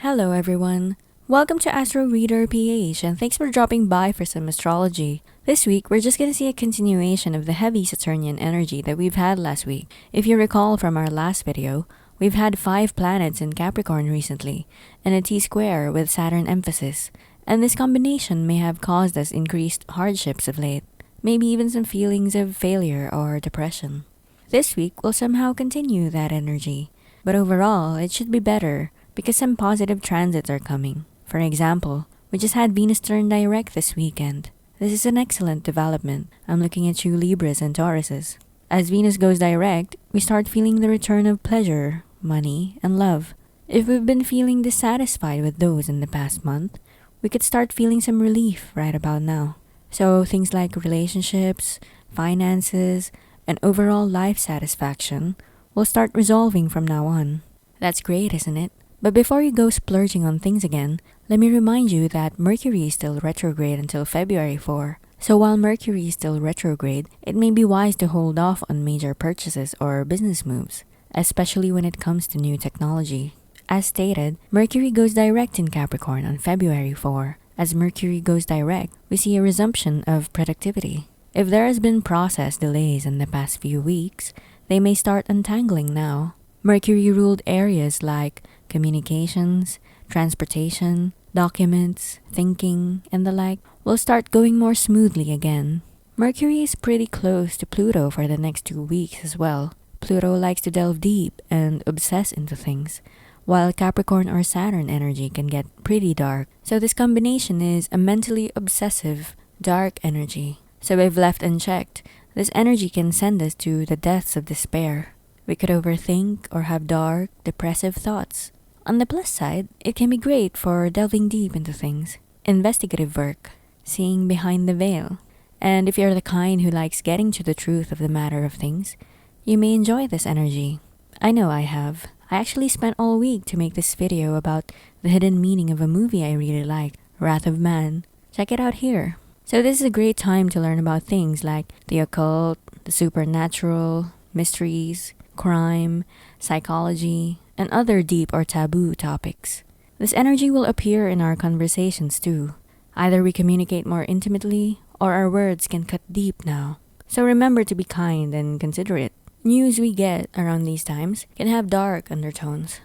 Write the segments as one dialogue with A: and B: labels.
A: Hello everyone. Welcome to Astro Reader PH and thanks for dropping by for some astrology. This week, we're just gonna see a continuation of the heavy Saturnian energy that we've had last week. If you recall from our last video, we've had 5 planets in Capricorn recently, and a T-square with Saturn emphasis, and this combination may have caused us increased hardships of late, maybe even some feelings of failure or depression. This week will somehow continue that energy, but overall, it should be better because some positive transits are coming. For example, we just had Venus turn direct this weekend. This is an excellent development. I'm looking at you Libras and Tauruses. As Venus goes direct, we start feeling the return of pleasure, money, and love. If we've been feeling dissatisfied with those in the past month, we could start feeling some relief right about now. So things like relationships, finances, and overall life satisfaction will start resolving from now on. That's great, isn't it? But before you go splurging on things again, let me remind you that Mercury is still retrograde until February 4. So while Mercury is still retrograde, it may be wise to hold off on major purchases or business moves, especially when it comes to new technology. As stated, Mercury goes direct in Capricorn on February 4. As Mercury goes direct, we see a resumption of productivity. If there has been process delays in the past few weeks, they may start untangling now. Mercury ruled areas like communications, transportation, documents, thinking, and the like will start going more smoothly again. Mercury is pretty close to Pluto for the next 2 weeks as well. Pluto likes to delve deep and obsess into things, while Capricorn or Saturn energy can get pretty dark. So this combination is a mentally obsessive, dark energy. So if left unchecked, this energy can send us to the depths of despair. We could overthink or have dark, depressive thoughts. On the plus side, it can be great for delving deep into things, investigative work, seeing behind the veil. And if you're the kind who likes getting to the truth of the matter of things, you may enjoy this energy. I know I have. I actually spent all week to make this video about the hidden meaning of a movie I really liked, Wrath of Man. Check it out here. So this is a great time to learn about things like the occult, the supernatural, mysteries, crime, psychology, and other deep or taboo topics. This energy will appear in our conversations too. Either we communicate more intimately or our words can cut deep now. So remember to be kind and considerate. News we get around these times can have dark undertones.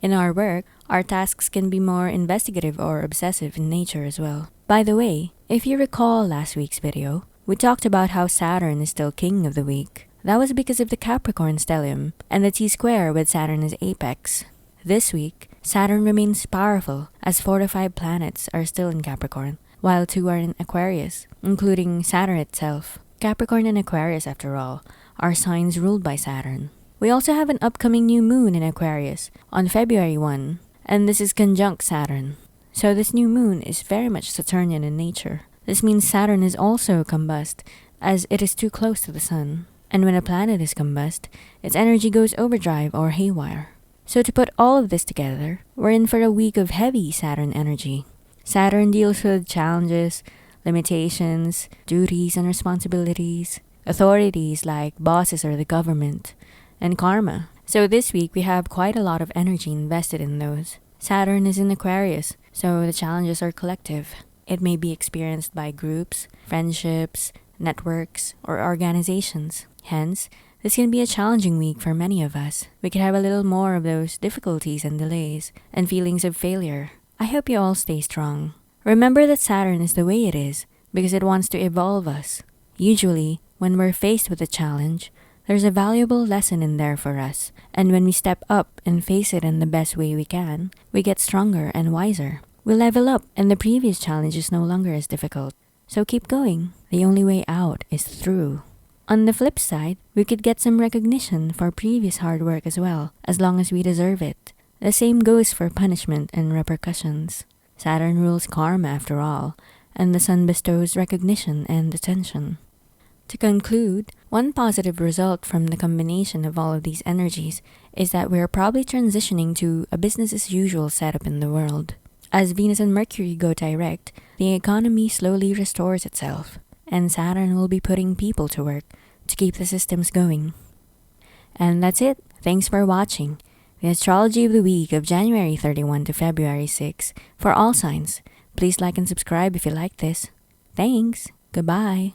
A: In our work, our tasks can be more investigative or obsessive in nature as well. By the way, if you recall last week's video, we talked about how Saturn is still king of the week. That was because of the Capricorn stellium and the T-square with Saturn as apex. This week, Saturn remains powerful as 4 to 5 planets are still in Capricorn, while 2 are in Aquarius, including Saturn itself. Capricorn and Aquarius, after all, are signs ruled by Saturn. We also have an upcoming new moon in Aquarius on February 1, and this is conjunct Saturn. So this new moon is very much Saturnian in nature. This means Saturn is also combust as it is too close to the Sun. And when a planet is combust, its energy goes overdrive or haywire. So to put all of this together, we're in for a week of heavy Saturn energy. Saturn deals with challenges, limitations, duties and responsibilities, authorities like bosses or the government, and karma. So this week we have quite a lot of energy invested in those. Saturn is in Aquarius, so the challenges are collective. It may be experienced by groups, friendships, networks, or organizations. Hence, this can be a challenging week for many of us. We could have a little more of those difficulties and delays and feelings of failure. I hope you all stay strong. Remember that Saturn is the way it is because it wants to evolve us. Usually, when we're faced with a challenge, there's a valuable lesson in there for us. And when we step up and face it in the best way we can, we get stronger and wiser. We level up and the previous challenge is no longer as difficult. So keep going. The only way out is through. On the flip side, we could get some recognition for previous hard work as well, as long as we deserve it. The same goes for punishment and repercussions. Saturn rules karma after all, and the Sun bestows recognition and attention. To conclude, one positive result from the combination of all of these energies is that we're probably transitioning to a business as usual setup in the world. As Venus and Mercury go direct, the economy slowly restores itself, and Saturn will be putting people to work to keep the systems going. And that's it. Thanks for watching. the astrology of the week of January 31 to February 6 for all signs. Please like and subscribe if you like this. Thanks. Goodbye.